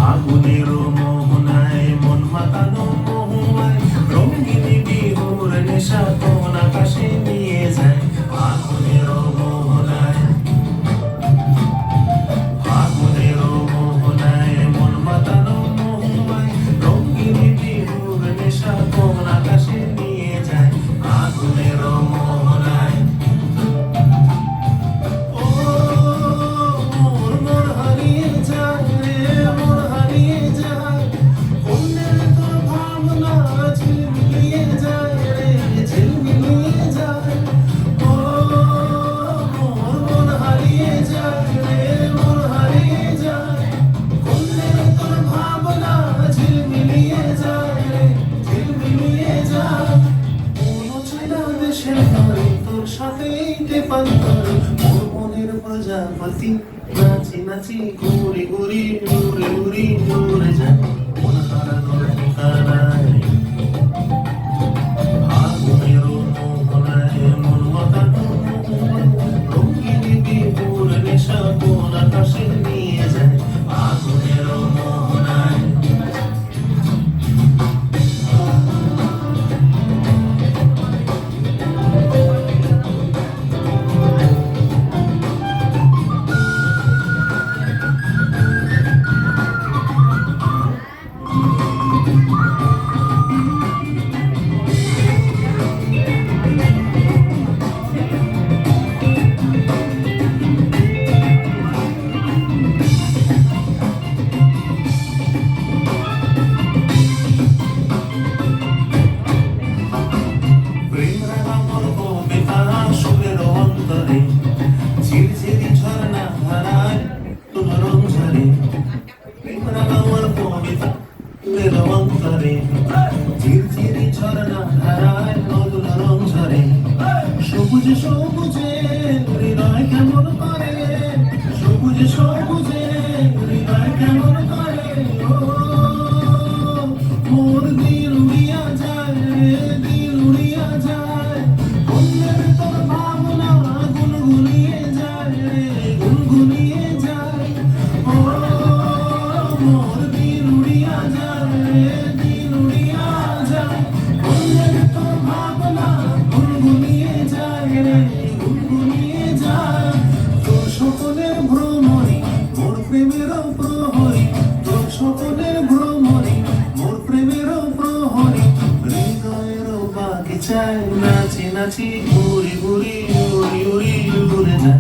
আগুনের মোহনায় মন মাতানো মোহমায় রঙিনী বিহুর নেশা কোন আকাশে নিয়ে যায়। আগুনের মোহনায় মন মাতানো মোহমায় রঙিনী বিহুর নেশা কোন আকাশে নিয়ে যায়। আগুনের মোহনায় প্রজাপতি নাচি নাচি ঘুরি ঘুরি উড়ে উড়ি উড়ে যায় মন হারানোর ঠিকানায়। আগুনের মোহনায় মন মাতানো রঙিনী বিহুর নেশা কোন আকাশে নিয়ে যায়। আগুনের মোহনায় ঝিরঝিরি ঝর্ণা ধারায় রং ঝরে আমার কবিতা অন্তরে। ঝিরঝিরি ঝর্ণা ধারায় নতুন রং ঝরে সবুজে সবুজে হৃদয় কেমন করে। সবুজে সবুজে হৃদয় কেমন করে। মোর দিল উড়িয়া যায় দিল উড়িয়া যায় অন্যের তোর ভাবনা গুনগুনিয়ে যায় গুনগুনিয়ে যায়। ও মোর দিল উড়িয়া যায় দিল উড়িয়া যায় অন্যের তোর ভাবনা গুনগুনিয়ে যায় গুনগুনিয়ে যায়। তোর সকলের ভ্রমণে মোর প্রেমের প্রহরী। তোর সকলের ভ্রমণে মোর প্রেমের প্রহরী। হৃদয়ের বাগিচায় নাচি নাচি ঘুরি ঘুরি উড়ি উড়ি উড়ে যায়।